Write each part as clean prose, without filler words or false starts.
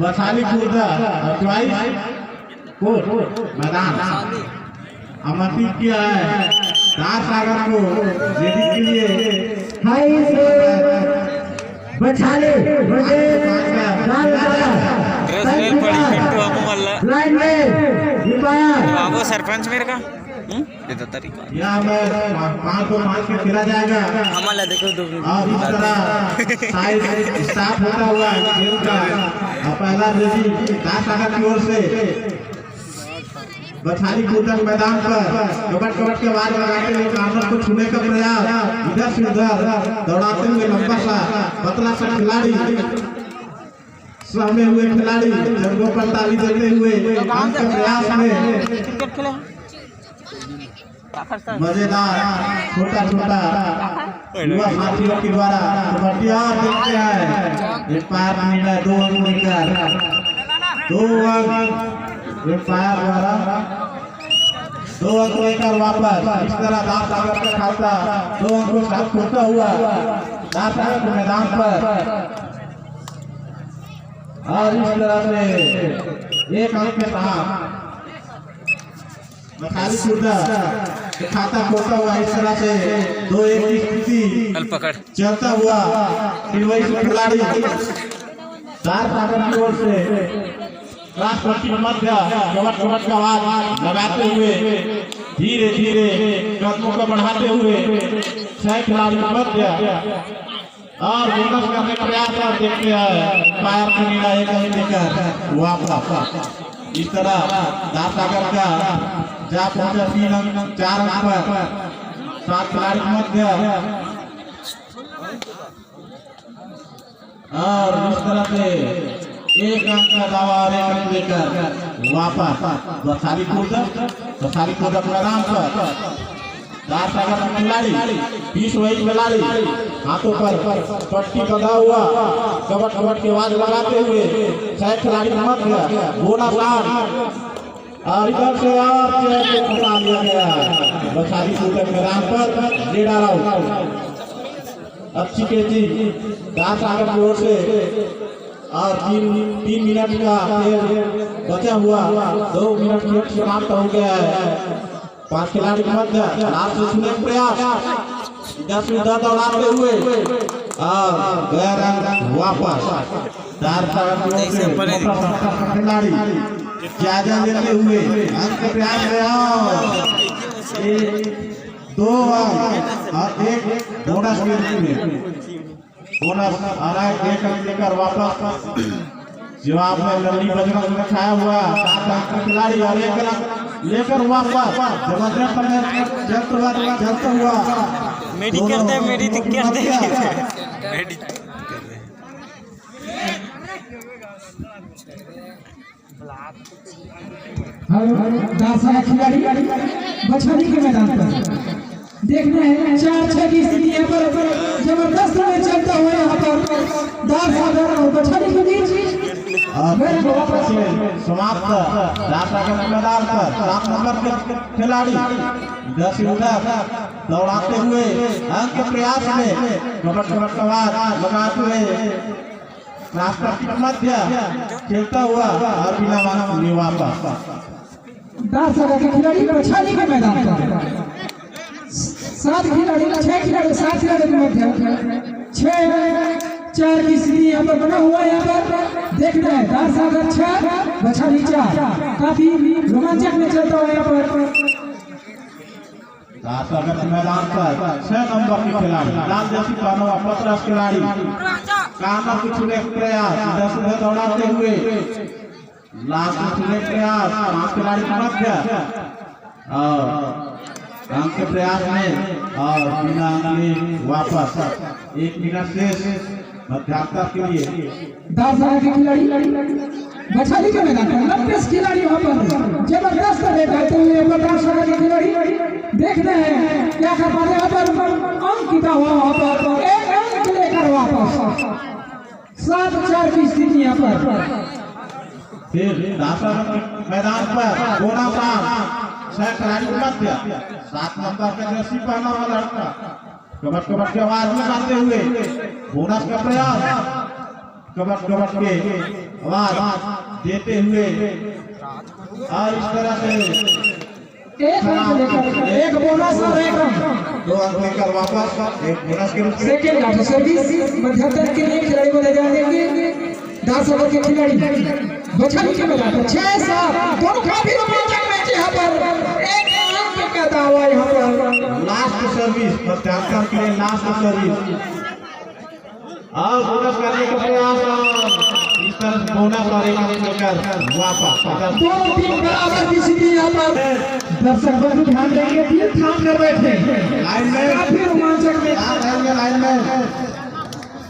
बसाली कूदा मैदान अमरदीप किया है दास सागर को लेडी के लिए बछाले बाबू सरपंच मेरे का यहाँ में 5 के खेला जाएगा हमारा देखो और इस तरह साइड स्टाफ होता हुआ खेल का पहला रेडी दास सागर की ओर से बछाली कूदक मैदान पर कबट के आवाज लगाते हुए कार्नर को छूने का प्रयास इधर से उधर दौड़ाते हुए लंबा सा पतला सा खिलाड़ी सहमे हुए खिलाड़ी जंगों पर ताली देते हुए काम के प्रयास में मजेदार छोटा युवा साथियों के द्वारा कबड्डी और देखते हैं एम्पायर मिला 2 अंक लेकर 2 अंक एम्पायर द्वारा 2 अंक लेकर वापस इस तरह दास सागर का खाता 2 अंकों के साथ खोता हुआ दास सागर के मैदान पर और इस तरह से 1 अंक के साथ बछाली कूदा खाता खोता हुआ इस तरह से 2-1 की स्थिति चलता हुआ वही खिलाड़ी दास सागर की ओर से राष्ट्रपति मध्य कबट का आवाज लगाते हुए धीरे धीरे कदमों को बढ़ाते हुए 6 खिलाड़ी मध्य और बोनस करने का प्रयास और देखते हैं फायर को नीला 1 अंक लेकर वापस इस तरह दास सागर का जा पहुंचा 3 अंक 4 अंक पर 7 खिलाड़ी मध्य और इस तरह से 1 अंक का दावा और 1 अंक लेकर वापस बछाली कूदक मैदान पर दास सागर का खिलाड़ी 20 वही खिलाड़ी हाथों पर पट्टी बंधा हुआ कबट की आवाज लगाते हुए 6 खिलाड़ी मध्य बोनस और इधर से और फंसा लिया गया बछाली कूदक मैदान पर डेढ़ा राउंड अच्छी कैची दास सागर की ओर से और 3 मिनट का बचा हुआ 2 मिनट की समाप्त हो गया है 5 खिलाड़ी मध्य लास्ट से छूने का प्रयास इधर से उधर दौड़ाते हुए और गया रंग वापस दास सागर की ओर से खिलाड़ी जायजा लेते हुए अंक के प्रयास में 2 और 1 बोनस के रूप में बोनस और 1 अंक लेकर वापस जवाब में लल्ली बजरंग दिखाया हुआ 7 अंक का खिलाड़ी और 1 अंक लेकर वापस जबरदस्त चलता हुआ दास सागर खिलाड़ी बछाली के मैदान पर देख रहे हैं 4-6 की स्थिति यहाँ पर जबरदस्त में चलता हुआ यहाँ पर दास सागर और बछाली के बीच समाप्त दास सागर के मैदान पर 7 नंबर के खिलाड़ी 10 उधर दौड़ाते हुए अंक के प्रयास में कबट लगाते हुए राष्ट्रपति मध्य खेलता हुआ और बिना माना वापस दास सागर के खिलाड़ी बछाली के मैदान पर 7 खिलाड़ी 6 खिलाड़ी 7 खिलाड़ी के मध्य 6-4 की स्थिति यहाँ पर बना हुआ है। यहाँ पर देख रहे हैं दास सागर 6 बछाली 4 काफी रोमांचक में चलता हुआ यहाँ पर दास सागर के मैदान पर 6 नंबर के खिलाड़ी लाल जैसी पहना हुआ 15 खिलाड़ी काना को छूने का प्रयास 10 में दौड़ाते हुए लास्ट में छूने का प्रयास 5 खिलाड़ी मध्य और अंक के प्रयास में और बिना अंक वापस 1 मिनट शेष मध्यांतर के लिए दास सागर के खिलाड़ी बछाली के मैदान पर 90 खिलाड़ी वहाँ पर जबरदस्त रहते पर फिर दासर मैदान पर गोना प्राण 6 खिलाड़ी के मध्य 7 नंबर का जर्सी पहना हुआ लड़का कबड्डी कबड्डी की आवाज निकालते हुए बोनस का प्रयास कबड्डी कबड्डी के आवाज देते हुए और इस तरह से एक अंक लेकर एक बोनस और एक अंक 2 अंक लेकर वापस एक बोनस के रूप में सेकेंड आउट सर्विस मध्यंतर के लिए खिलाड़ी को ले जाएंगे 10 ओवर के खिलाड़ी बचाने के मैदान पर 6-7 दोनों काफी रोमांचक मैच यहाँ पर एक अंक का दावा यहाँ पर लास्ट सर्विस मध्यांतर के लिए लास्ट सर्विस और बोनस करने का प्रयास इस तरह से बोनस और एक अंक लेकर वापस दोनों टीम बराबर की स्थिति यहाँ पर दर्शक बंधु ध्यान देंगे फिर थाम कर बैठे लाइन में काफी रोमांचक मैच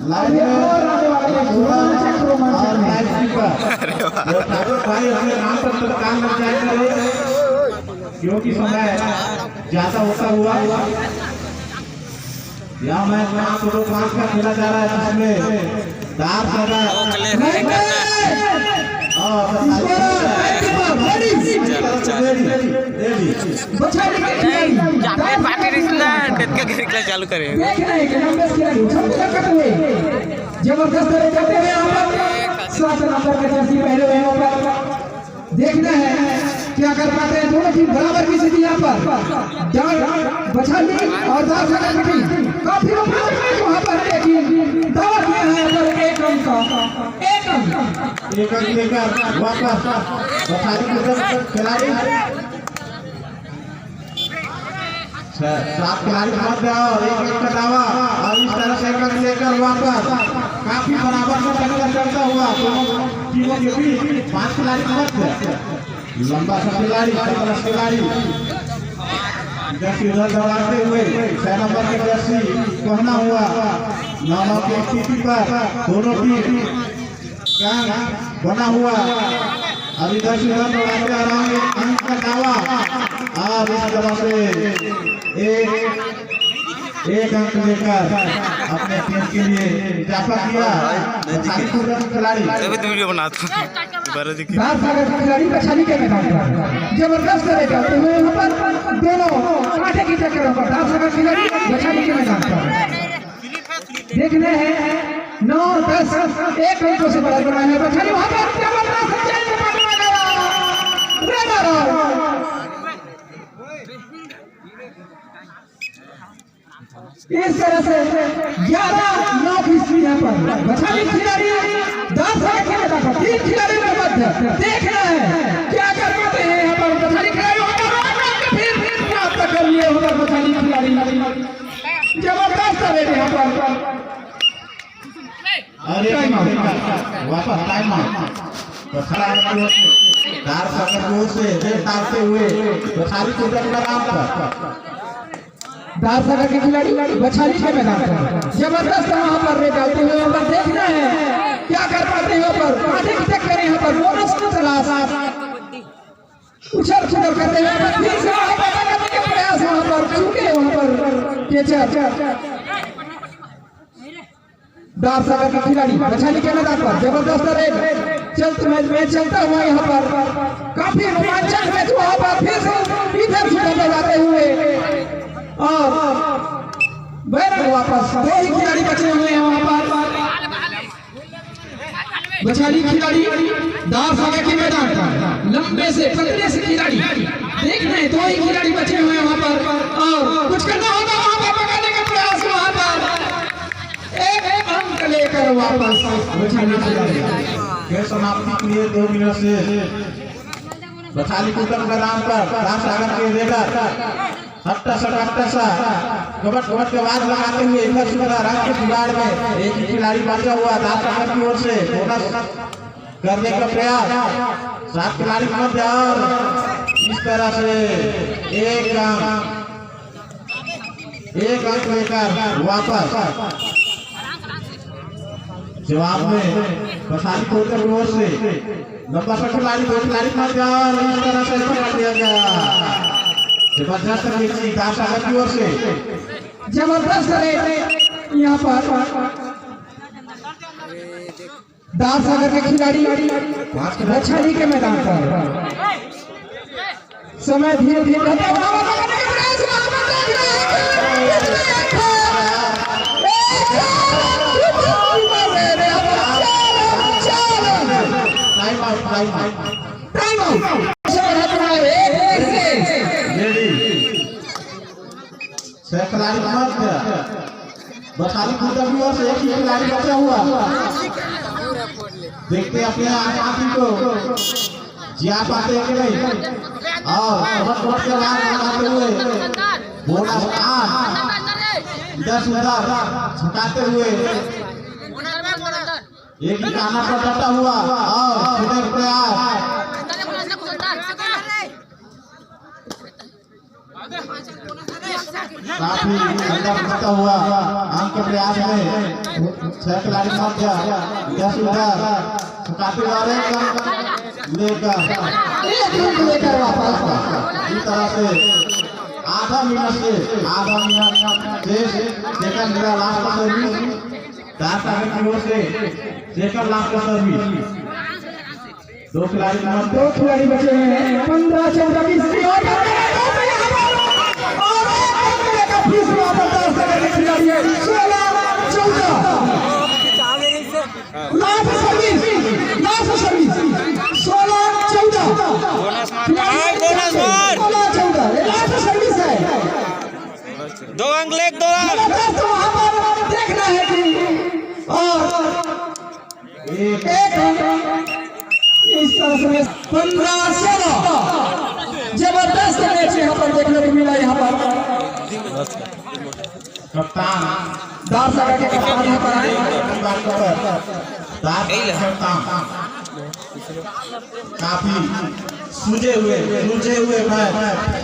लाइन में और लाइव कीपर ठाकुर भाई अपने नाम पर काम कर जाएंगे क्योंकि समय ज्यादा होता हुआ यह मैच में 5 का खेला जा रहा है जिसमें दार चालू करे जबरदस्त करते हुए यहाँ पर 7 नंबर का जर्सी पहले हुए यहाँ पर देखना है क्या कर पाते हैं दोनों टीम बराबर की स्थिति यहाँ पर बछाली और काफी वहाँ पर दावा किया है पर एक अंक लेकर वापस बछाली खिलाड़ी 7 खिलाड़ी मध्य और एक का दावा और इस तरह से एक लेकर वापस काफी बराबर में टक्कर करता हुआ दोनों टीमों के बीच 5 खिलाड़ी मध्य लंबा सा खिलाड़ी जर्सी उधर दौड़ाते हुए 6 नंबर की जर्सी पहना हुआ 9 की स्थिति पर दोनों टीम बना हुआ अभी जर्सी उधर दौड़ाते आ रहा है अंक का दावा और इस तरह से एक अंक लेकर अपने टीम के लिए इजाफा किया खिलाड़ी वीडियो बनाता खिलाड़ी बछाली के मैदान पर जबरदस्त करे जाते हुए यहाँ पर दोनों कांटे की टक्कर पर 10 खिलाड़ी बछाली के मैदान पर देखने हैं 9-10 एक अंकों से बड़ा बना है बछाली वहाँ पर जबरदस्त इस तरह से 11-9 की स्थिति यहाँ पर बछाली खिलाड़ी 10 खेलेगा 3 खिलाड़ी के मध्य देखना है क्या कर पाते हैं यहाँ पर बछाली खिलाड़ी फिर प्राप्त कर लिए होगा बछाली खिलाड़ी जबरदस्त है यहाँ पर वापस टाइम से डालते हुए बछाली को दारसागर के खिलाड़ी बछाली के मैदान पर जबरदस्त वहां पर ले जाते हुए यहाँ पर देखना है क्या कर पाते हैं यहाँ पर कांटे की टक्कर यहाँ पर बोनस की तलाश उछल करते हुए फिर से वहां पर करने के प्रयास वहां पर चूके वहां पर दारसागर के खिलाड़ी बछाली के मैदान पर जबरदस्त रेड चलते मैच चलता हुआ यहाँ पर काफी रोमांचक मैच वहां पर फिर से इधर से जाते हुए और बैरक वापस 2 ही खिलाड़ी बचे हुए हैं वहां पर बछाली खिलाड़ी दारसागर के मैदान पर लंबे से पतले से खिलाड़ी देखना है 2 ही खिलाड़ी बचे हुए हैं वहां पर और कुछ करना होगा वहां पर पकड़ने का प्रयास वहां पर एक अंक लेकर वापस बछाली खिलाड़ी खेल समाप्ति के लिए 2 मिनट से बछाली कुतन मैदान पर दारसागर के रेडर हट्टा सा कबट के आवाज लगाते हुए इधर से रंग के जुगाड़ में एक ही खिलाड़ी बचा हुआ दारसागर की ओर से बोनस करने का प्रयास 7 खिलाड़ी मध्य और इस तरह से एक अंक लेकर वापस जवाब में बछाली कोटर की ओर से नंबर 2 खिलाड़ी 2 खिलाड़ी मध्य और इस तरह से पकड़ दिया गया जबरदस्त दारसागर की ओर से जबरदस्त यहाँ पर दार सागर के खिलाड़ी बछाली के मैदान पर समय धीरे धीरे रहता टाइम आउट छह खिलाड़ी बसाली पूजा भी और एक ही खिलाड़ी बचा हुआ। देखते अपने आदमी को जिया पाते कि नहीं और बहुत के बाद लगाते हुए बोनस 10 उधर झुकाते हुए एक ही काना पर डटा हुआ और सुधर प्रयास काफी अंदर घुसता हुआ अंक के प्रयास में 6 खिलाड़ी मर गया 10 उधर झुकाते जा रहे लेकर वापस इस तरह से आधा मिनट सेकंड मेरा लास्ट का सर्विस 4 सेकंड की ओर से सेकंड लास्ट का सर्विस 2 खिलाड़ी बचे हैं 15 14 20 दो अंक लेग 2 अंक तो वहां पर देखना है कि और एक इस तरह से 15-16 जबरदस्त मैच यहाँ पर देखने को मिला। यहाँ पर कप्तान दार सागर के कप्तान यहाँ पर काफी सूझे हुए मैच